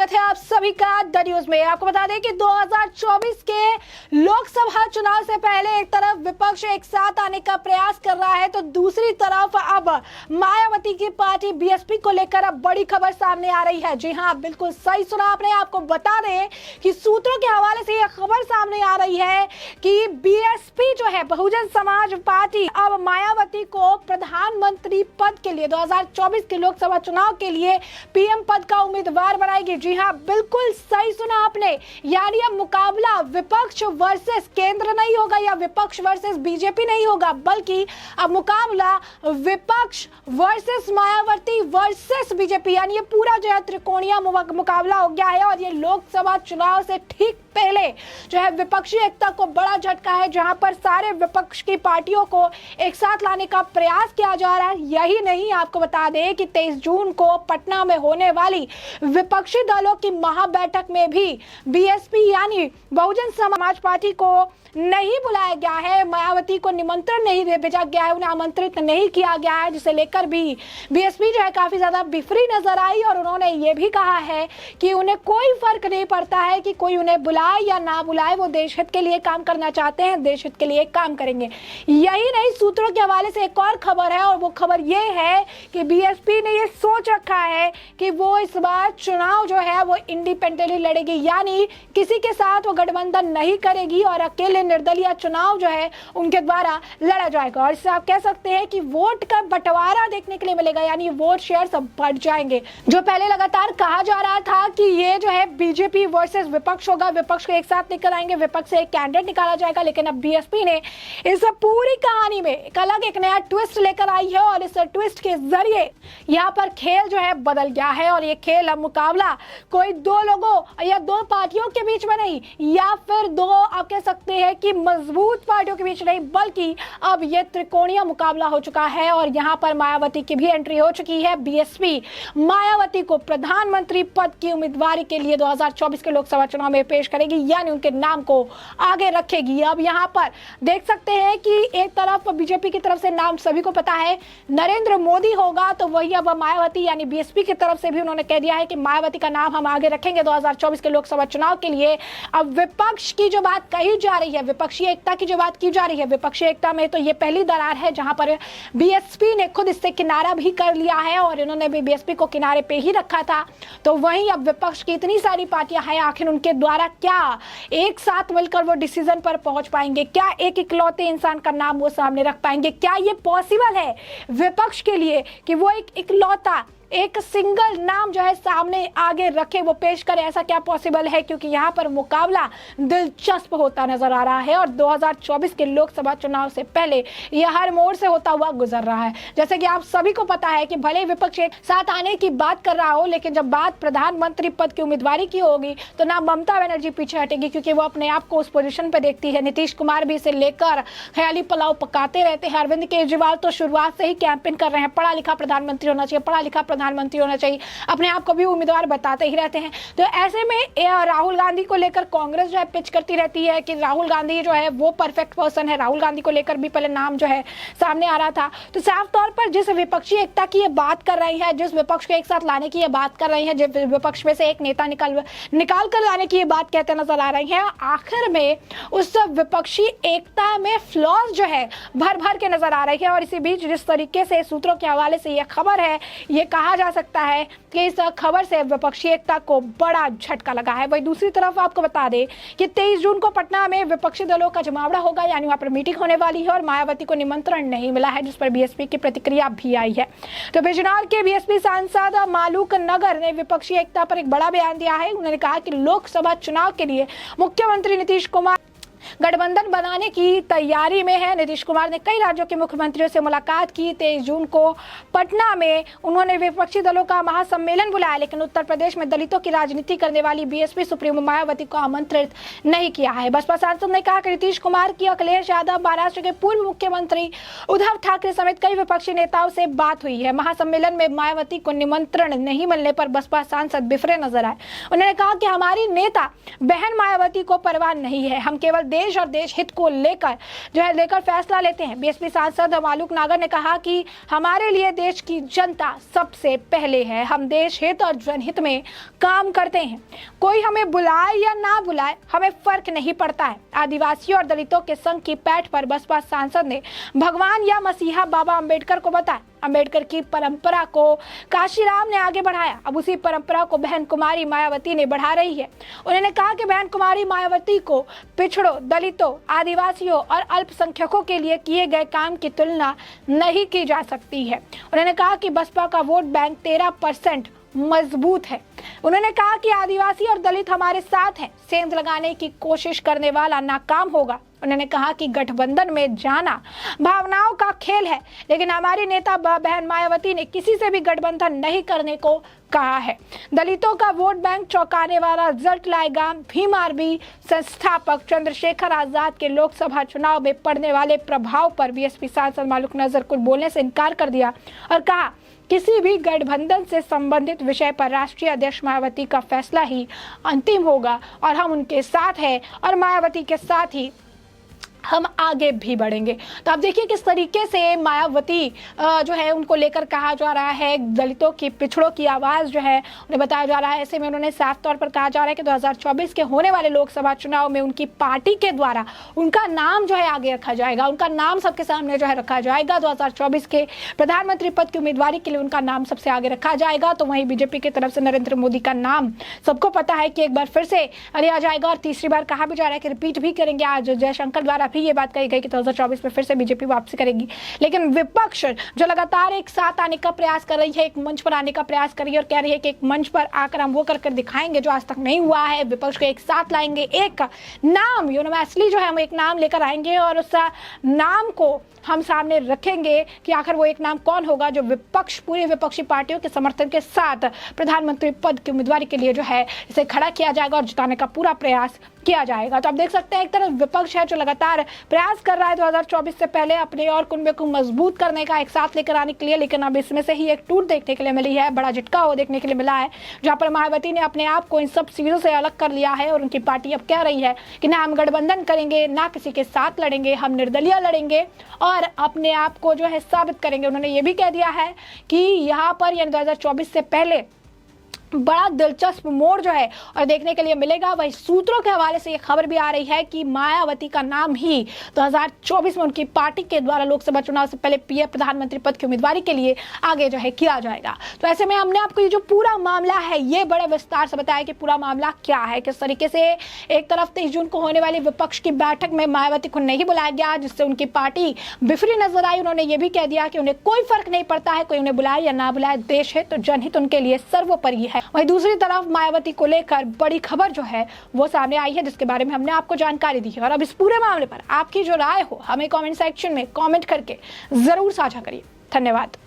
स्वागत है आप सभी का द न्यूज में। आपको बता दें कि 2024 के लोकसभा चुनाव से पहले एक तरफ विपक्ष एक साथ आने का प्रयास कर रहा है, तो दूसरी तरफ अब मायावती की पार्टी बीएसपी को लेकर अब बड़ी खबर सामने आ रही है। जी हां, बिल्कुल सही सुना आपने। आपको बता दें कि सूत्रों के हवाले से यह खबर सामने आ रही है कि बीएसपी जो है, बहुजन समाज पार्टी, अब मायावती को प्रधानमंत्री पद के लिए 2024 के लोकसभा चुनाव के लिए पीएम पद का उम्मीदवार बनाएगी। जी हां, बिल्कुल सही सुना आपने। यानी अब मुकाबला विपक्ष वर्सेस केंद्र नहीं होगा या विपक्ष वर्सेस बीजेपी नहीं होगा, बल्कि अब मुकाबला विपक्ष वर्सेस मायावती वर्सेस बीजेपी, यानी ये पूरा जो है त्रिकोणीय मुकाबला हो गया है। और ये लोकसभा चुनाव से ठीक पहले जो है विपक्षी एकता को बड़ा झटका है, जहां पर सारे विपक्ष की पार्टियों को एक साथ लाने का प्रयास किया जा रहा है। यही नहीं, आपको बता दें कि 23 जून को पटना में होने वाली विपक्षी दलों की महाबैठक में भी बीएसपी यानी बहुजन समाज पार्टी को नहीं बुलाया गया है, मायावती को निमंत्रण नहीं भेजा गया है, उन्हें आमंत्रित नहीं किया गया है, जिसे लेकर भी बीएसपी जो है काफी ज्यादा बिफरी नजर आई। और उन्होंने ये भी कहा है कि उन्हें कोई फर्क नहीं पड़ता है कि कोई उन्हें बुलाए या ना बुलाए, वो देश हित के लिए काम करना चाहते हैं, देश हित के लिए काम करेंगे। यही नहीं, सूत्रों के हवाले से एक और खबर है, और वो खबर ये है कि बीएसपी ने ये सोच रखा है कि वो इस बार चुनाव जो है वो इंडिपेंडेंटली लड़ेगी, यानी किसी के साथ वो गठबंधन नहीं करेगी और अकेले निर्दलीय चुनाव जो है उनके द्वारा लड़ा जाएगा। और इससे आप कह सकते हैं कि वोट का बंटवारा देखने के लिए मिलेगा, यानी वोट शेयर सब बढ़ जाएंगे। जो पहले लगातार कहा जा रहा था कि ये जो है बीजेपी वर्सेस विपक्ष होगा, विपक्ष को एक साथ निकल आएंगे, विपक्ष से एक कैंडिडेट निकाला जाएगा, लेकिन अब बीएसपी ने इस पूरी कहानी में एक नया ट्विस्ट लेकर आई है। और इस ट्विस्ट के जरिए यहाँ पर खेल जो है बदल गया है, और ये खेल अब मुकाबला कोई दो लोगों या दो पार्टियों के बीच में नहीं, या फिर दो आप कह सकते हैं कि मजबूत पार्टियों के बीच नहीं, बल्कि अब ये त्रिकोणीय मुकाबला हो चुका है। और यहाँ पर मायावती की भी एंट्री हो चुकी है। बीएसपी मायावती को प्रधानमंत्री पद की उम्मीदवारी के लिए 2024 के लोकसभा चुनाव में पेश करेगी, यानी उनके नाम को आगे रखेगी। अब यहाँ पर देख सकते हैं कि एक तरफ बीजेपी की तरफ से नाम सभी को पता है नरेंद्र मोदी होगा, तो वही अब मायावती यानी बीएसपी की तरफ से भी उन्होंने कह दिया है कि मायावती का नाम हम आगे रखेंगे 2024 के लोकसभा चुनाव के लिए। अब विपक्ष की जो बात कही जा रही है, विपक्षी एकता की जो बात की जा रही है, विपक्षी एकता में तो ये पहली दरार है जहां पर बीएसपी ने खुद इससे किनारा भी कर लिया है, और इन्होंने भी बीएसपी को किनारे पे ही रखा था। तो वहीं अब विपक्ष की इतनी सारी पार्टियां हैं, आखिर उनके द्वारा क्या एक साथ मिलकर वो डिसीजन पर पहुंच पाएंगे? क्या एक इकलौते इंसान का नाम वो सामने रख पाएंगे? क्या ये पॉसिबल है विपक्ष के लिए कि वो एक इकलौता एक सिंगल नाम जो है सामने आगे रखे, वो पेश करे? ऐसा क्या पॉसिबल है? क्योंकि यहाँ पर मुकाबला दिलचस्प होता नजर आ रहा है, और 2024 के लोकसभा चुनाव से पहले यह हर मोड़ से होता हुआ गुजर रहा है। जैसे कि आप सभी को पता है कि भले विपक्ष एक साथ आने की बात कर रहा हो, लेकिन जब बात प्रधानमंत्री पद की उम्मीदवारी की होगी तो ना ममता बनर्जी पीछे हटेगी, क्योंकि वो अपने आप को उस पोजिशन पर देखती है। नीतीश कुमार भी इसे लेकर ख्याली पुलाव पकाते रहते हैं। अरविंद केजरीवाल तो शुरुआत से ही कैंपेन कर रहे हैं, पढ़ा लिखा प्रधानमंत्री होना चाहिए, पढ़ा लिखा प्रधानमंत्री होना चाहिए, अपने आप को भी उम्मीदवार बताते ही रहते हैं। तो ऐसे में राहुल गांधी को लेकर कांग्रेस जो है पिच करती रहती है कि राहुल गांधी जो है वो परफेक्ट पर्सन है। राहुल गांधी को लेकर भी पहले नाम जो है सामने आ रहा था। तो साफ तौर पर जिस विपक्षी एकता की ये बात कर रही है, जिस विपक्ष को एक साथ लाने की ये बात कर रही है, जिस विपक्ष में से एक नेता निकाल कर लाने की ये बात कहते नजर आ रही है, आखिर में उस विपक्षी एकता में फ्लॉज जो है भर भर के नजर आ रही है। और इसी बीच जिस तरीके से सूत्रों के हवाले से यह खबर है, ये कहा जा सकता है कि इस खबर से विपक्षी एकता को बड़ा झटका लगा है। वही दूसरी तरफ आपको बता दें कि 23 जून को पटना में विपक्षी दलों का जमावड़ा होगा, यानी वहां पर मीटिंग होने वाली है, और मायावती को निमंत्रण नहीं मिला है, जिस पर बीएसपी की प्रतिक्रिया भी आई है। तो बिजनौर के बीएसपी सांसद मालूक नगर ने विपक्षी एकता पर एक बड़ा बयान दिया है। उन्होंने कहा कि लोकसभा चुनाव के लिए मुख्यमंत्री नीतीश कुमार गठबंधन बनाने की तैयारी में है। नीतीश कुमार ने कई राज्यों के मुख्यमंत्रियों से मुलाकात की। 23 जून को पटना में उन्होंने विपक्षी दलों का महासम्मेलन बुलाया, लेकिन उत्तर प्रदेश में दलितों की राजनीति करने वाली बीएसपी सुप्रीमो मायावती को आमंत्रित नहीं किया है। बसपा सांसद ने कहा कि नीतीश कुमार की अखिलेश यादव, महाराष्ट्र के पूर्व मुख्यमंत्री उद्धव ठाकरे समेत कई विपक्षी नेताओं से बात हुई है। महासम्मेलन में मायावती को निमंत्रण नहीं मिलने पर बसपा सांसद बिफरे नजर आए। उन्होंने कहा कि हमारी नेता बहन मायावती को परवाह नहीं है, हम केवल देश और देश हित को लेकर फैसला लेते हैं। बीएसपी सांसद मालूक नागर ने कहा कि हमारे लिए देश की जनता सबसे पहले है, हम देश हित और जनहित में काम करते हैं। कोई हमें बुलाए या ना बुलाए हमें फर्क नहीं पड़ता है। आदिवासियों और दलितों के संघ की पैठ पर बसपा सांसद ने भगवान या मसीहा बाबा अंबेडकर को बताया। अंबेडकर की परंपरा को काशीराम ने आगे बढ़ाया, अब उसी परंपरा को बहन कुमारी मायावती ने बढ़ा रही है। उन्होंने कहा कि बहन कुमारी मायावती को पिछड़ों, दलितों, आदिवासियों और अल्पसंख्यकों के लिए किए गए काम की तुलना नहीं की जा सकती है। उन्होंने कहा कि बसपा का वोट बैंक 13% मजबूत है। उन्होंने कहा कि आदिवासी और दलित हमारे साथ हैं, सेंध लगाने की कोशिश करने वाला नाकाम होगा। उन्होंने कहा कि गठबंधन में जाना भावनाओं का खेल है, लेकिन हमारी नेता बहन मायावती ने किसी से भी गठबंधन नहीं करने को कहा है। दलितों का वोट बैंक चौंकाने वाला रिजल्ट लाएगा। भीम आर्मी संस्थापक चंद्रशेखर आजाद के लोकसभा चुनाव में पड़ने वाले प्रभाव पर बीएसपी सांसद मालूक नजर कुछ बोलने से इनकार कर दिया और कहा किसी भी गठबंधन से संबंधित विषय पर राष्ट्रीय अध्यक्ष मायावती का फैसला ही अंतिम होगा और हम उनके साथ हैं और मायावती के साथ ही हम आगे भी बढ़ेंगे। तो आप देखिए किस तरीके से मायावती जो है उनको लेकर कहा जा रहा है, दलितों की पिछड़ों की आवाज़ जो है उन्हें बताया जा रहा है। ऐसे में उन्होंने साफ तौर पर कहा जा रहा है कि 2024 के होने वाले लोकसभा चुनाव में उनकी पार्टी के द्वारा उनका नाम जो है आगे रखा जाएगा, उनका नाम सबके सामने जो है रखा जाएगा। 2024 के प्रधानमंत्री पद की उम्मीदवारी के लिए उनका नाम सबसे आगे रखा जाएगा। तो वहीं बीजेपी की तरफ से नरेंद्र मोदी का नाम सबको पता है कि एक बार फिर से लिया जाएगा और तीसरी बार कहा भी जा रहा है कि रिपीट भी करेंगे। आज जयशंकर द्वारा भी ये बात कही गई कि 2024 में फिर से बीजेपी वापसी करेगी। लेकिन विपक्ष जो लगातार एक साथ आने का प्रयास कर रही है, एक मंच पर आने का प्रयास कर रही है और कह रही है कि एक मंच पर आकर हम वो कर दिखाएंगे जो आज तक नहीं हुआ है, विपक्ष को एक साथ लाएंगे, एक नाम यूनिवर्सली जो है हम एक नाम लेकर आएंगे और उस नाम को हम सामने रखेंगे कि आखिर वो एक नाम कौन होगा जो विपक्ष, पूरी विपक्षी पार्टियों के समर्थन के साथ प्रधानमंत्री पद की उम्मीदवारी के लिए जो है इसे खड़ा किया जाएगा और जिताने का पूरा प्रयास किया जाएगा। तो आप देख सकते हैं एक तरफ विपक्ष है जो लगातार प्रयास कर रहा है 2024 से पहले अपने और कुंबे को मजबूत करने का, एक साथ लेकर आने के लिए, लेकिन अब इसमें से ही एक टूट देखने के लिए मिली है, बड़ा झटका हो देखने के लिए मिला है, जहां पर मायावती ने अपने आप को इन सब चीजों से अलग कर लिया है और उनकी पार्टी अब कह रही है कि ना हम गठबंधन करेंगे, ना किसी के साथ लड़ेंगे, हम निर्दलीय लड़ेंगे और अपने आप को जो है साबित करेंगे। उन्होंने ये भी कह दिया है कि यहाँ पर यानी 2024 से पहले बड़ा दिलचस्प मोड़ जो है और देखने के लिए मिलेगा। वही सूत्रों के हवाले से ये खबर भी आ रही है कि मायावती का नाम ही 2024 में उनकी पार्टी के द्वारा लोकसभा चुनाव से पहले पीएम प्रधानमंत्री पद की उम्मीदवारी के लिए आगे जो है किया जाएगा। तो ऐसे में हमने आपको ये जो पूरा मामला है ये बड़े विस्तार से बताया कि पूरा मामला क्या है, किस तरीके से एक तरफ 23 जून को होने वाली विपक्ष की बैठक में मायावती को नहीं बुलाया गया, जिससे उनकी पार्टी बिफरी नजर आई। उन्होंने ये भी कह दिया कि उन्हें कोई फर्क नहीं पड़ता है कोई उन्हें बुलाए या ना बुलाए, देश हित तो जनहित उनके लिए सर्वोपरि है। वहीं दूसरी तरफ मायावती को लेकर बड़ी खबर जो है वो सामने आई है, जिसके बारे में हमने आपको जानकारी दी है। और अब इस पूरे मामले पर आपकी जो राय हो हमें कमेंट सेक्शन में कमेंट करके जरूर साझा करिए। धन्यवाद।